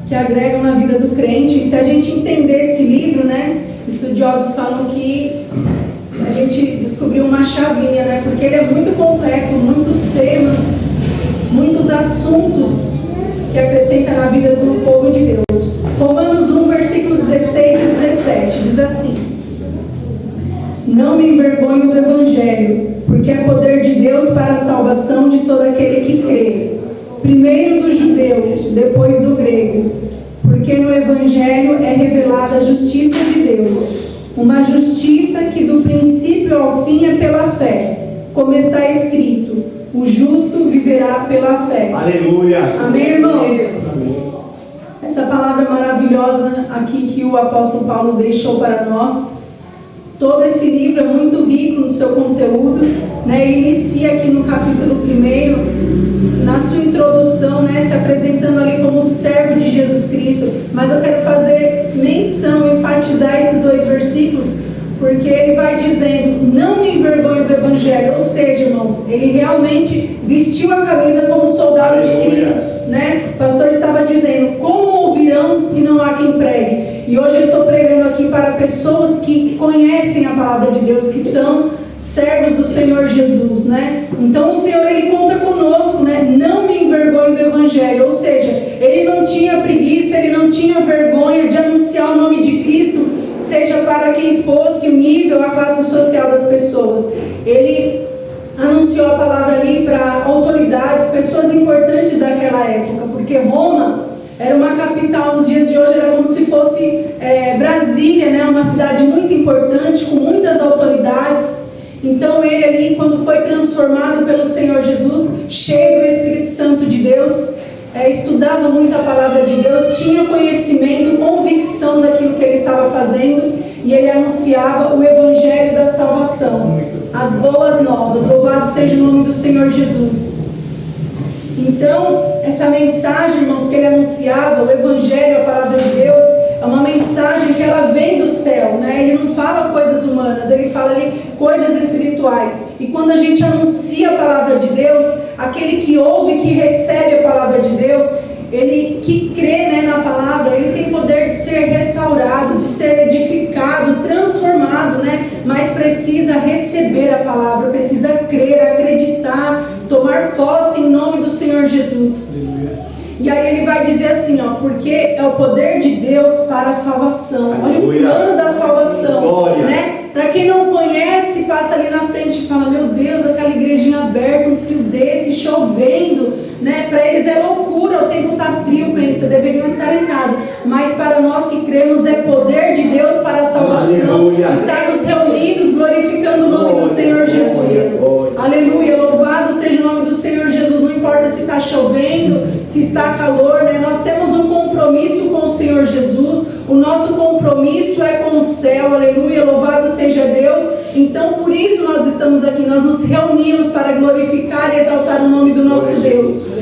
que agregam na vida do crente. E se a gente entender esse livro, né, estudiosos falam que a gente descobriu uma chavinha, né, porque ele é muito completo, muitos temas, muitos assuntos que acrescenta na vida do povo de Deus. Romanos 1, versículo 16 e 17, diz assim: não me envergonho do Evangelho, porque é poder de Deus para a salvação de todo aquele que crê, primeiro do judeu, depois do grego, porque no Evangelho é revelada a justiça de Deus, uma justiça que do princípio ao fim é pela fé, como está escrito: o justo viverá pela fé. Aleluia! Amém, irmãos? Essa palavra maravilhosa aqui que o apóstolo Paulo deixou para nós. Todo esse livro é muito rico no seu conteúdo, né? Ele inicia aqui no capítulo 1, na sua introdução, né, se apresentando ali como servo de Jesus Cristo. Mas eu quero fazer menção, enfatizar esses 2 versículos, porque ele vai dizendo: não me envergonho do Evangelho. Ou seja, irmãos, ele realmente vestiu a camisa como soldado de Cristo, né? O pastor estava dizendo: como ouvirão se não há quem pregue? E hoje eu estou pregando aqui para pessoas que conhecem a palavra de Deus, que são servos do Senhor Jesus, né? Então o Senhor, ele conta conosco, né? Não me envergonho do Evangelho. Ou seja, ele não tinha preguiça, ele não tinha vergonha de anunciar o nome de Cristo, seja para quem fosse o nível, a classe social das pessoas. Ele anunciou a palavra ali para autoridades, pessoas importantes daquela época, porque Roma era uma capital, nos dias de hoje era como se fosse Brasília, né? Uma cidade muito importante, com muitas autoridades. Então ele ali, quando foi transformado pelo Senhor Jesus, cheio do Espírito Santo de Deus, estudava muito a palavra de Deus, tinha conhecimento, convicção daquilo que ele estava fazendo, e ele anunciava o Evangelho da salvação, as boas novas. Louvado seja o nome do Senhor Jesus. Então, essa mensagem, irmãos, que ele anunciava, o Evangelho, a palavra de Deus, é uma mensagem que ela vem do céu, né? Ele não fala coisas humanas, ele fala ali coisas espirituais. E quando a gente anuncia a palavra de Deus, aquele que ouve, que recebe a palavra de Deus, ele que crê, né, na palavra, ele tem poder de ser restaurado, de ser edificado, transformado, né? Mas precisa receber a palavra, precisa crer, acreditar, tomar posse em nome do Senhor Jesus. E aí ele vai dizer assim, ó: porque é o poder de Deus para a salvação. Olha o plano da salvação, né? Para quem não conhece, passa ali na frente e fala: meu Deus, aquela igrejinha aberta, um frio desse, chovendo, né? Para eles é loucura, o tempo está frio, pensa, deveriam estar em casa. Mas para nós que cremos, é poder de Deus para a salvação. Estarmos reunidos, glorificando o nome do Senhor Jesus. Aleluia, louvado seja o nome do Senhor Jesus. Não importa se está chovendo, se está calor, né? Nós temos um compromisso com o Senhor Jesus. O nosso compromisso é com o céu, aleluia, louvado seja Deus. Então por isso nós estamos aqui, nós nos reunimos para glorificar e exaltar o nome do nosso Deus.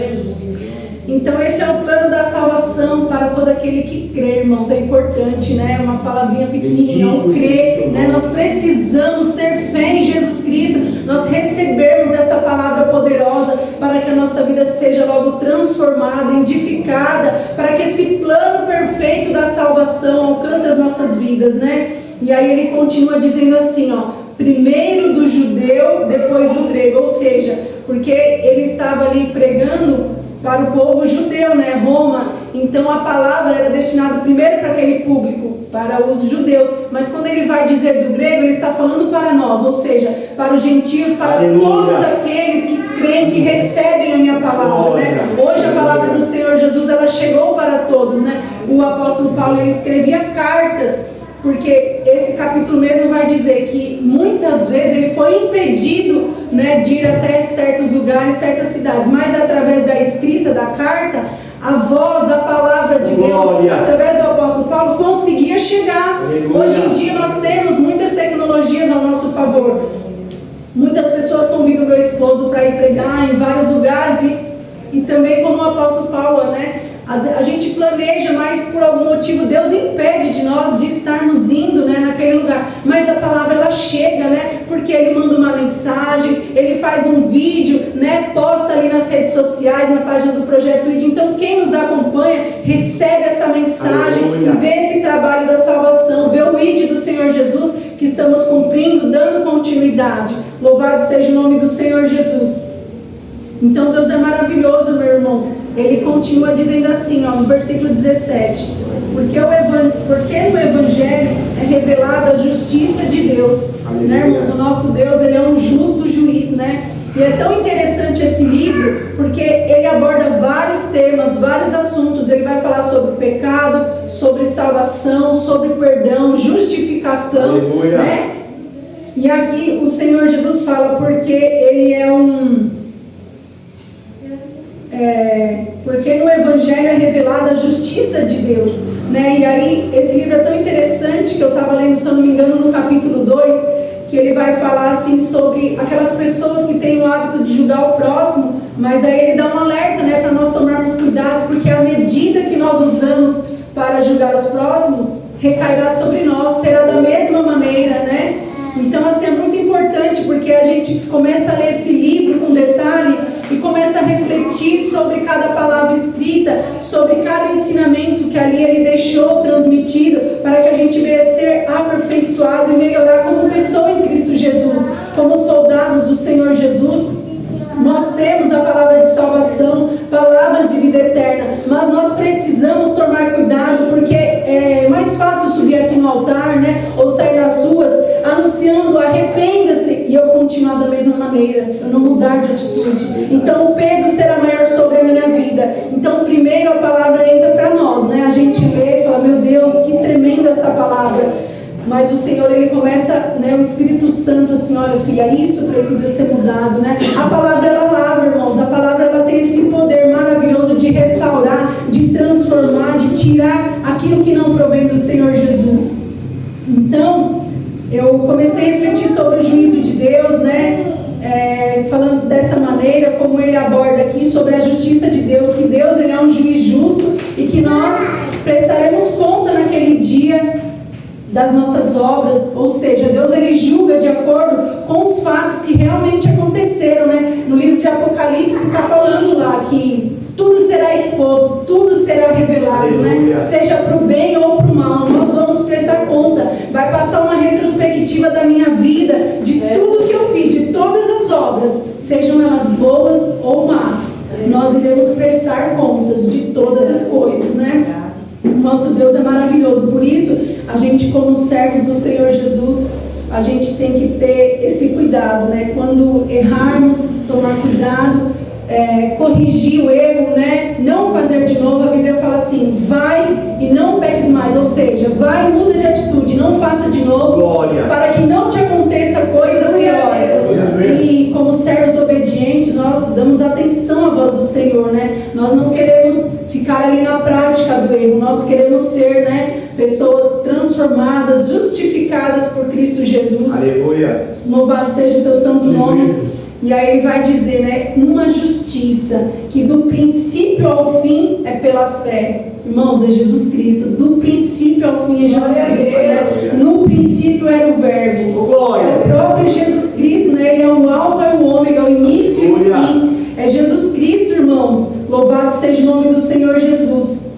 Então esse é o plano da salvação para todo aquele que crê, irmãos. É importante, né? Uma palavrinha pequenininha, o crer, né? Nós precisamos ter fé em Jesus Cristo, nós recebermos essa palavra poderosa para que a nossa vida seja logo transformada, edificada, para que esse plano perfeito da salvação alcance as nossas vidas, né? E aí ele continua dizendo assim, ó: primeiro do judeu, depois do grego. Ou seja, porque ele estava ali pregando para o povo judeu, né? Roma. Então a palavra era destinada primeiro para aquele público, para os judeus. Mas quando ele vai dizer do grego, ele está falando para nós, ou seja, para os gentios, para todos aqueles que creem, que recebem a minha palavra, né? Hoje a palavra do Senhor Jesus, ela chegou para todos, né? O apóstolo Paulo, ele escrevia cartas, porque esse capítulo mesmo vai dizer que muitas vezes ele foi impedido, né, de ir até certos lugares, certas cidades, mas através da escrita da carta, a voz, a palavra de Deus, através do apóstolo Paulo, conseguia chegar. Hoje em dia nós temos muitas tecnologias ao nosso favor. Muitas pessoas convidam meu esposo para ir pregar em vários lugares, e também como o apóstolo Paulo, né? A gente planeja, mas por algum motivo Deus impede de nós de estarmos indo, né, naquele lugar. Mas a palavra, ela chega, né? Porque ele manda uma mensagem, ele faz um vídeo, né? Posta ali nas redes sociais, na página do Projeto ID. Então quem nos acompanha recebe essa mensagem e ver esse trabalho da salvação, ver o ID do Senhor Jesus que estamos cumprindo, dando continuidade. Louvado seja o nome do Senhor Jesus. Então Deus é maravilhoso, meus irmãos. Ele continua dizendo assim, ó, no versículo 17: porque no Evangelho é revelada a justiça de Deus, né, irmãos? O nosso Deus, ele é um justo juiz, né? E é tão interessante esse livro, porque ele aborda vários temas, vários assuntos. Ele vai falar sobre pecado, sobre salvação, sobre perdão, justificação, né? E aqui o Senhor Jesus fala porque ele é porque no Evangelho é revelada a justiça de Deus, né? E aí, esse livro é tão interessante que eu estava lendo, se eu não me engano, no capítulo 2, que ele vai falar assim sobre aquelas pessoas que têm o hábito de julgar o próximo, mas aí ele dá um alerta, né, para nós tomarmos cuidados, porque a medida que nós usamos para julgar os próximos recairá sobre nós, será da mesma maneira, né? Então, assim, é muito importante, porque a gente começa a ler esse livro com detalhe e começa a refletir sobre cada palavra escrita, sobre cada ensinamento que ali ele deixou transmitido, para que a gente venha ser aperfeiçoado e melhorar como pessoa em Cristo Jesus, como soldados do Senhor Jesus. Nós temos a palavra de salvação, palavras de vida eterna, mas nós precisamos tomar cuidado, porque é mais fácil subir aqui no altar, né, ou sair nas ruas anunciando arrependa-se e eu continuar da mesma maneira, eu não mudar de atitude. Então o peso será maior sobre a minha vida. Então primeiro a palavra entra para nós, né? A gente lê e fala, meu Deus, que tremenda essa palavra. Mas o Senhor, ele começa, né, o Espírito Santo assim, olha filha, isso precisa ser mudado, né? A palavra, ela lava, irmãos. A palavra, ela tem esse poder maravilhoso de restaurar, de transformar, de tirar aquilo que não provém do Senhor Jesus. Então, eu comecei a refletir sobre o juízo de Deus, né? Falando dessa maneira, como ele aborda aqui sobre a justiça de Deus, que Deus, ele é um juiz justo e que nós prestaremos conta naquele dia das nossas obras, ou seja, Deus, ele julga de acordo com os fatos que realmente aconteceram, né? No livro de Apocalipse está falando lá que tudo será exposto, tudo será revelado, né? Seja para o bem ou para o mal, nós vamos prestar conta. Vai passar uma retrospectiva da minha vida, de tudo que eu fiz, de todas as obras, sejam elas boas ou más. Nós iremos prestar contas de todas as coisas, né? Nosso Deus é maravilhoso. Por isso, a gente, como servos do Senhor Jesus, a gente tem que ter esse cuidado, né? Quando errarmos, tomar cuidado, corrigir o erro, né? Não fazer de novo. A Bíblia fala assim, vai e não peques mais, ou seja, vai e muda de atitude, não faça de novo. Glória. Para que não te aconteça coisa pior. E como servos obedientes, nós damos atenção à voz do Senhor, né? Nós não queremos ficar ali na prática do erro, nós queremos ser, né, pessoas transformadas, justificadas por Cristo Jesus. Aleluia. Louvado seja o teu santo nome. E aí ele vai dizer, né, uma justiça que do princípio ao fim é pela fé. Irmãos, é Jesus Cristo. Do princípio ao fim é Jesus Cristo, né? No princípio era o verbo. É o próprio Jesus Cristo, né? Ele é o alfa e o ômega, o início e o fim. É Jesus Cristo, irmãos. Louvado seja o nome do Senhor Jesus.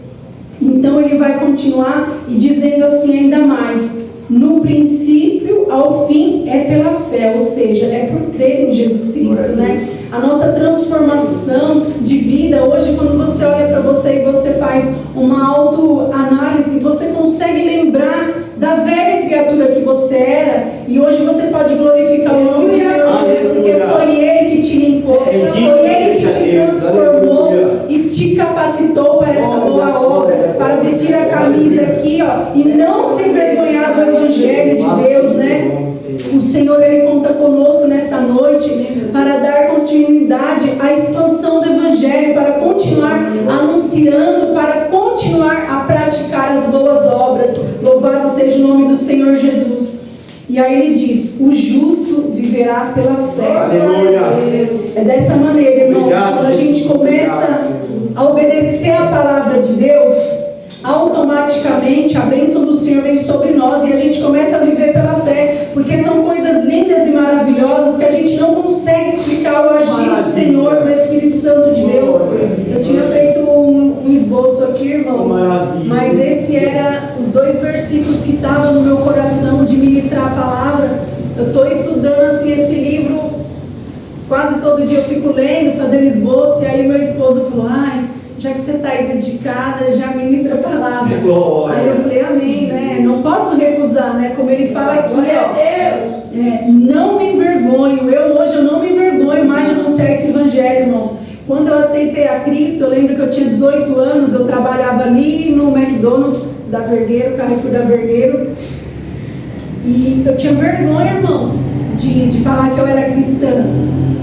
Então ele vai continuar e dizendo assim ainda mais: no princípio ao fim é pela fé, ou seja, é por crer em Jesus Cristo, né? A nossa transformação de vida, hoje quando você olha para você e você faz uma autoanálise, você consegue lembrar da velha criatura que você era, e hoje você pode glorificar o nome do Senhor Jesus, porque foi Ele que te limpou, foi Ele que te transformou e te capacitou para essa boa obra, para vestir a camisa aqui, ó, e não se envergonhar do Evangelho de Deus, né? O Senhor, Ele conta conosco nesta noite para dar continuidade à expansão do Evangelho, para continuar anunciando, para continuar a praticar as boas obras. Louvado seja o nome do Senhor Jesus. E aí ele diz: o justo viverá pela fé. Aleluia. É dessa maneira, irmãos, quando a gente começa a obedecer a palavra de Deus, automaticamente a bênção do Senhor vem sobre nós e a gente começa a viver pela fé, porque são coisas lindas e maravilhosas que a gente não consegue explicar o agir do Senhor, do Espírito Santo de Deus. Eu tinha feito um esboço aqui, irmãos, mas 2 versículos que estavam no meu coração de ministrar a palavra. Eu estou estudando assim esse livro, quase todo dia eu fico lendo, fazendo esboço, e aí meu esposo falou: ai, já que você está aí dedicada, já ministra a palavra. Glória. Aí eu falei: amém, né? Não posso recusar, né? Como ele fala aqui, ó, não me envergonho. Hoje eu não me envergonho mais de anunciar esse evangelho, irmãos. Quando eu aceitei a Cristo, eu lembro que eu tinha 18 anos, eu trabalhava ali no McDonald's da Vergueiro, Carrefour da Vergueiro, e eu tinha vergonha, irmãos, de falar que eu era cristã.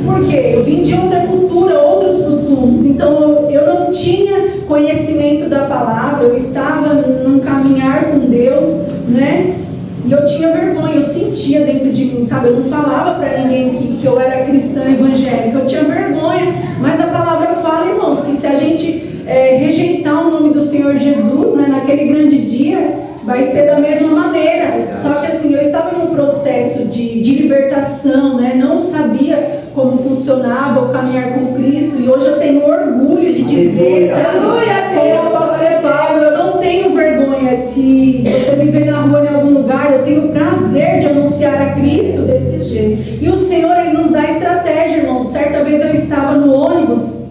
Por quê? Eu vim de outra cultura, outros costumes, então eu não tinha conhecimento da palavra, eu estava num caminhar com Deus, né? E eu tinha vergonha, eu sentia dentro de mim, sabe? Eu não falava para ninguém que eu era cristã evangélica, eu tinha vergonha. Mas a palavra fala, irmãos, que se a gente rejeitar o nome do Senhor Jesus, né, naquele grande dia, vai ser da mesma maneira. Só que assim, eu estava num processo de libertação, né? Não sabia como funcionava o caminhar com Cristo, e hoje eu tenho orgulho de dizer, sabe? Como o apóstolo Paulo, eu não tenho vergonha. Se você me vê na rua em algum lugar, eu tenho prazer de anunciar a Cristo desse jeito. E o Senhor, Ele nos dá estratégia, irmãos. Certa vez eu estava no ônibus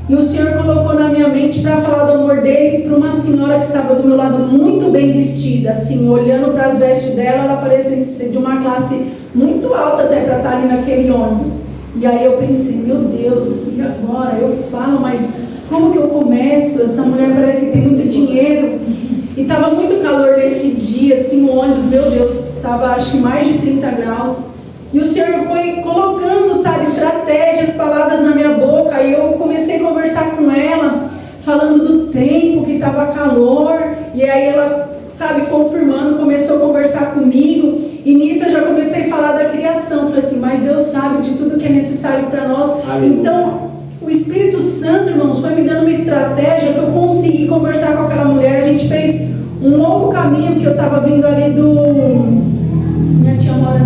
e o Senhor colocou na minha mente para falar do amor dele para uma senhora que estava do meu lado, muito bem vestida, assim, olhando para as vestes dela, ela parecia ser de uma classe muito alta até para estar ali naquele ônibus. E aí eu pensei: meu Deus, e agora? Eu falo, mas como que eu começo? Essa mulher parece que tem muito dinheiro. E estava muito calor nesse dia, assim, o ônibus, meu Deus, estava acho que mais de 30 graus. E o Senhor foi colocando, sabe, estratégias, palavras na minha boca. E eu comecei a conversar com ela, falando do tempo que estava calor. E aí ela, sabe, confirmando, começou a conversar comigo. E nisso eu já comecei a falar da criação. Falei assim: mas Deus sabe de tudo que é necessário para nós. Então, o Espírito Santo, irmãos, foi me dando uma estratégia que eu consegui conversar com aquela mulher. A gente fez um longo caminho, que eu estava vindo ali minha tia mora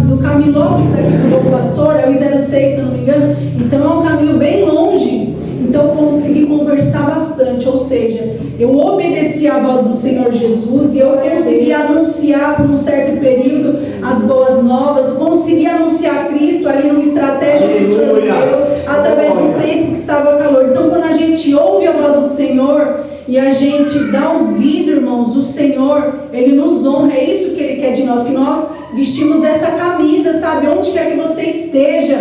do Camilópolis, aqui do Bom Pastor, é o 06, se eu não me engano. Então é um caminho bem longe. Então eu consegui conversar bastante, ou seja, eu obedeci à voz do Senhor Jesus, e eu consegui anunciar por um certo período as boas novas, eu consegui anunciar Cristo ali numa estratégia que o Senhor deu, através do tempo que estava calor. Então quando a gente ouve a voz do Senhor e a gente dá ouvido, irmãos, o Senhor, Ele nos honra. É isso que Ele quer de nós, que nós vestimos essa camisa, sabe? Onde quer que você esteja,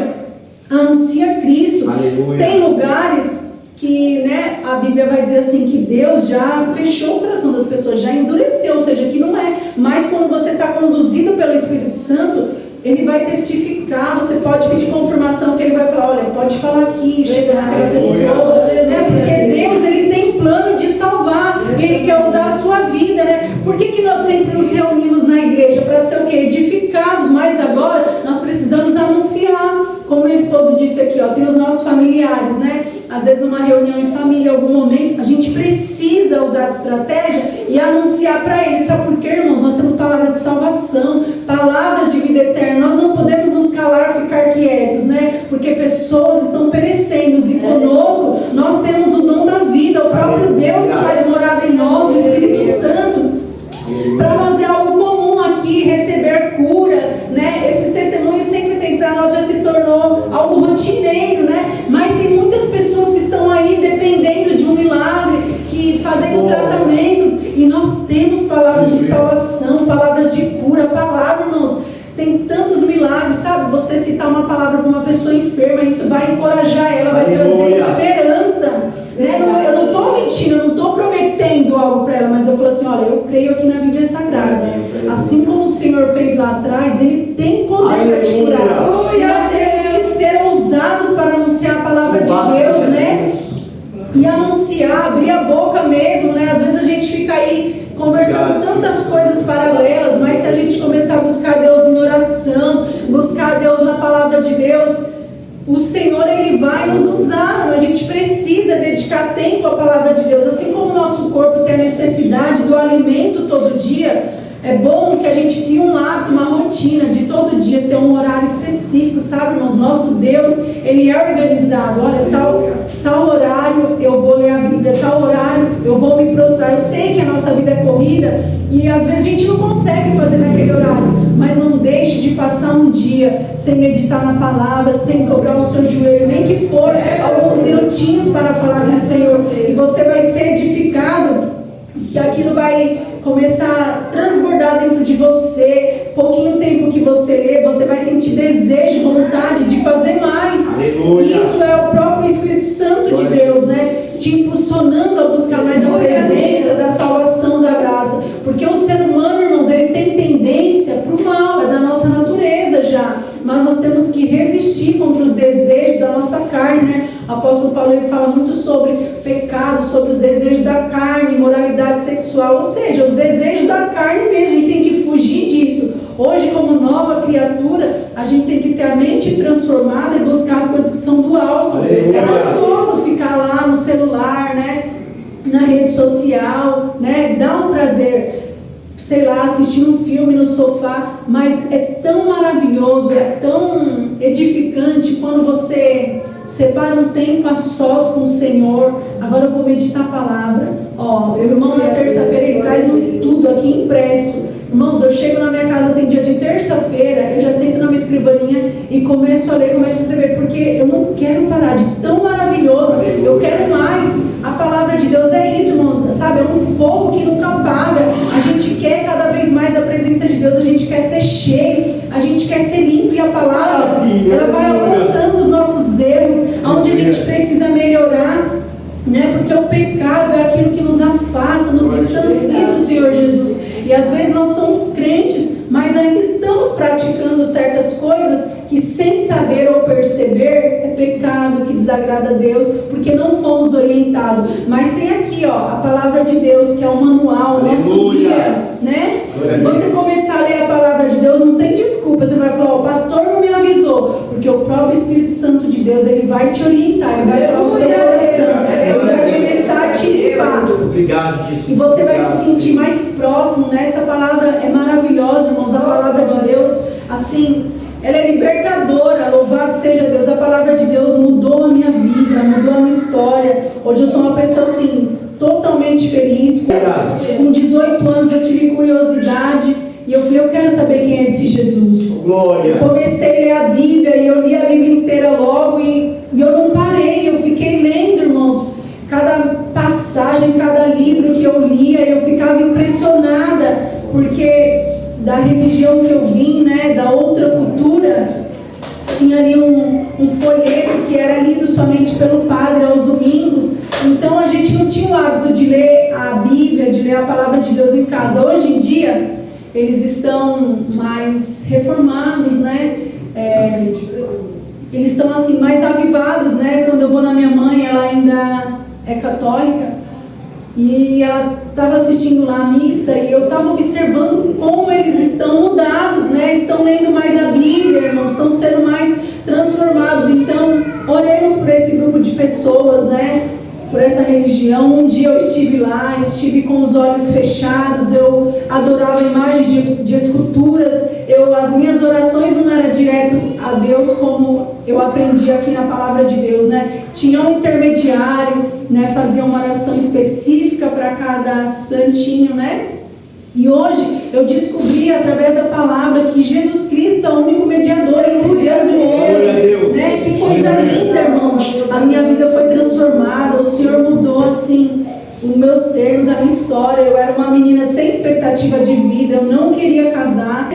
anuncia Cristo. Aleluia. Tem lugares que, né, a Bíblia vai dizer assim, que Deus já fechou o coração das pessoas, já endureceu, ou seja, que não é. Mas quando você está conduzido pelo Espírito Santo, Ele vai testificar. Você pode pedir confirmação, que Ele vai falar: olha, pode falar aqui, chegar naquela pessoa, né? Porque Deus, Ele tem plano de salvar, Ele quer usar a sua vida, né? Por que nós sempre nos reunimos na igreja? Para ser o quê? Edificados. Mas agora nós precisamos anunciar. Como meu esposo disse aqui, ó, tem os nossos familiares, né? Às vezes numa reunião em família, em algum momento, a gente precisa usar de estratégia e anunciar para eles. Sabe por quê, irmãos? Nós temos palavras de salvação, palavras de vida eterna. Nós não podemos nos calar, ficar quietos, né? Porque pessoas estão perecendo, e conosco nós temos o dom da vida, o próprio Deus que faz morada em nós, o Espírito Santo. Para nós é algo comum aqui receber cura, né? Esses testemunhos sempre tem, para nós já se tornou algo rotineiro, né? Mas tem muitas pessoas que estão aí dependendo de um milagre, que fazendo tratamentos, e nós temos palavras de salvação, palavras de cura, palavra, irmãos. Tem tantos milagres, sabe? Você citar uma palavra para uma pessoa enferma, isso vai encorajar ela, vai trazer esperança, né? Eu não estou mentindo, eu não estou prometendo algo para ela, mas eu falo assim: olha, eu creio aqui na Bíblia Sagrada. Assim como o Senhor fez lá atrás, Ele tem poder para te curar. E nós temos que ser ousados para anunciar a palavra de Deus, né? E anunciar, abrir a boca mesmo, né? Às vezes a gente fica aí conversando tantas coisas paralelas, mas se a gente começar a buscar Deus em oração, buscar Deus na palavra de Deus, o Senhor, Ele vai nos usar. A gente precisa dedicar tempo à palavra de Deus. Assim como o nosso corpo tem a necessidade do alimento todo dia, é bom que a gente crie um hábito, uma rotina de todo dia ter um horário específico, sabe, irmãos? Nosso Deus, Ele é organizado. Olha, tal horário eu vou ler a Bíblia, tal horário eu vou me prostrar. Eu sei que a nossa vida é corrida e às vezes a gente não consegue fazer naquele horário, mas não deixe de passar um dia sem meditar na palavra, sem dobrar o seu joelho, nem que for alguns minutinhos para falar com o Senhor, e você vai ser edificado, que aquilo vai começar a transbordar dentro de você. Pouquinho tempo que você lê, você vai sentir desejo, vontade de fazer mais. Aleluia. Isso é o próprio Espírito Santo de Deus, né? Te impulsionando a buscar mais da presença, da salvação, da graça. Porque o ser humano, irmãos, ele tem tendência para o mal, é da nossa natureza já. Mas nós temos que resistir contra os desejos da nossa carne, né? O apóstolo Paulo, ele fala muito sobre pecado, sobre os desejos da carne, moralidade sexual, ou seja, os desejos da carne mesmo, a gente tem que fugir disso. Hoje, como nova criatura, a gente tem que ter a mente transformada e buscar as coisas que são do alto. É gostoso ficar lá no celular, né? Na rede social, né? Dá um prazer, sei lá, assistir um filme no sofá, mas é tão maravilhoso, é tão edificante quando você separa um tempo a sós com o Senhor. Agora eu vou meditar a palavra. Ó, meu irmão na terça-feira ele traz um estudo aqui impresso. Irmãos, eu chego na minha casa, tem dia de terça-feira, eu já sento na minha escrivaninha e começo a ler, começo a escrever, porque eu não quero parar de tão maravilhoso, eu quero mais. A palavra de Deus é isso, irmãos, sabe? É um fogo que nunca apaga. A gente quer cada vez mais a presença de Deus, a gente quer ser cheio, a gente quer ser limpo, e a palavra, ela vai apontando os nossos erros, aonde a gente precisa melhorar, né? Porque o pecado é aquilo que nos afasta, nos distancia do Senhor Jesus. E às vezes nós somos crentes, mas ainda estamos praticando certas coisas que, sem saber ou perceber, é pecado, que desagrada a Deus, porque não fomos orientados. Mas tem aqui, ó, a palavra de Deus, que é o manual, o nosso guia, né? Se você começar a ler a palavra de Deus, não tem desculpa. Você vai falar, o pastor não me avisou, porque o próprio Espírito Santo de Deus, ele vai te orientar, ele vai falar o seu coração, ele vai começar a te limpar. E você vai se sentir mais próximo, né? Essa palavra é maravilhosa, irmãos. A palavra de Deus, assim, ela é libertadora. Louvado seja Deus. A palavra de Deus mudou a minha vida, mudou a minha história. Hoje eu sou uma pessoa assim, totalmente feliz. Com 18 anos eu tive curiosidade e eu falei, eu quero saber quem é esse Jesus. Glória. Eu comecei a ler a Bíblia e eu li a Bíblia inteira logo e eu não parei, eu fiquei lendo, irmãos. Cada passagem, cada livro que eu lia, eu ficava impressionada, porque da religião que eu vim, né, da outra cultura, tinha ali um folheto que era lido somente pelo padre aos domingos. Então a gente não tinha o hábito de ler a Bíblia, de ler a palavra de Deus em casa. Hoje em dia, eles estão mais reformados, né? Eles estão assim, mais avivados, né? Quando eu vou na minha mãe, ela ainda é católica, e ela estava assistindo lá a missa, e eu estava observando como eles estão mudados, né? Estão lendo mais a Bíblia, irmãos, estão sendo mais transformados. Então, oremos por esse grupo de pessoas, né? Por essa religião. Um dia eu estive lá, estive com os olhos fechados, eu adorava imagens de esculturas, as minhas orações não eram direto a Deus como eu aprendi aqui na palavra de Deus, né? Tinha um intermediário, né? Fazia uma oração específica para cada santinho, né? E hoje eu descobri através da palavra que Jesus Cristo é o único mediador entre Deus e o homem, né? Que coisa linda, irmãos. A minha vida foi transformada, o Senhor mudou assim os meus termos, a minha história. Eu era uma menina sem expectativa de vida, eu não queria casar.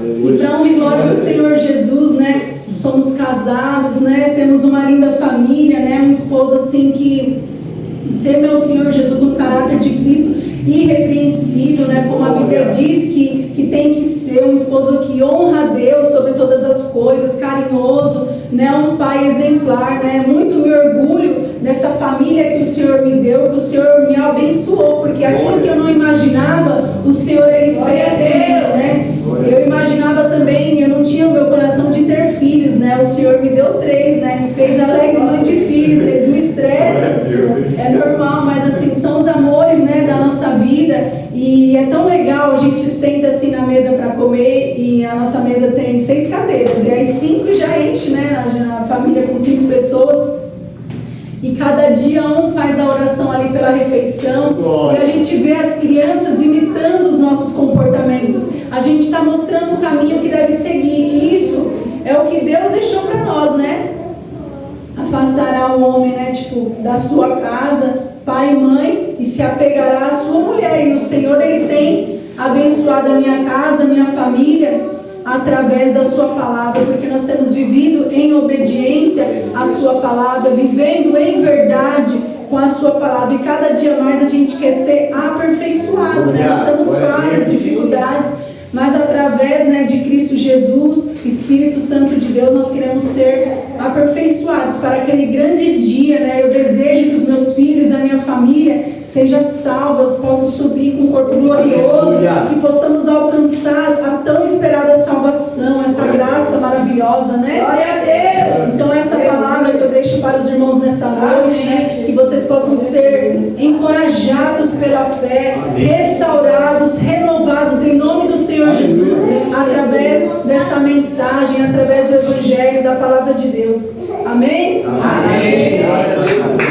E para honra e glória do Senhor Jesus, né? Somos casados, né? Temos uma linda família, né? Um esposo assim que teme ao Senhor Jesus, um caráter de Cristo irrepreensível, né? Como a Bíblia diz que tem que ser um esposo que honra a Deus sobre todas as coisas, carinhoso, né? Um pai exemplar, né? Muito me orgulho dessa família que o Senhor me deu, que o Senhor me abençoou, porque aquilo que eu não imaginava, o Senhor ele fez comigo, né? Eu imaginava também, eu não tinha o meu coração de ter filhos, né? O Senhor me deu 3, né? Me fez alegre mãe de filhos, eles me estressam, é normal, mas assim, são os amores, né, da nossa vida. E é tão legal, a gente senta assim na mesa para comer e a nossa mesa tem 6 cadeiras, e aí 5 já enche, né? Na família com 5 pessoas. E cada dia um faz a oração ali pela refeição. E a gente vê as crianças imitando os nossos comportamentos. A gente está mostrando o caminho que deve seguir. E isso é o que Deus deixou para nós, né? Afastará o homem, né? Tipo, da sua casa, pai e mãe, e se apegará à sua mulher. E o Senhor, Ele tem abençoado a minha casa, a minha família, através da sua palavra, porque nós temos vivido em obediência à sua palavra, vivendo em verdade com a sua palavra, e cada dia mais a gente quer ser aperfeiçoado, né? Nós temos falhas, dificuldades, mas através, né, de Cristo Jesus, Espírito Santo de Deus, nós queremos ser aperfeiçoados para aquele grande dia, né? Eu desejo que os meus filhos, a minha família seja salva, possa subir com um corpo glorioso, que possamos alcançar a tão esperada salvação, essa graça maravilhosa, né? Glória a Deus! Então essa palavra que eu deixo para os irmãos nesta noite, né? Que vocês possam ser encorajados pela fé, restaurados, renovados em nome do Senhor Jesus, através dessa mensagem, através do Evangelho, da palavra de Deus. Amém? Amém.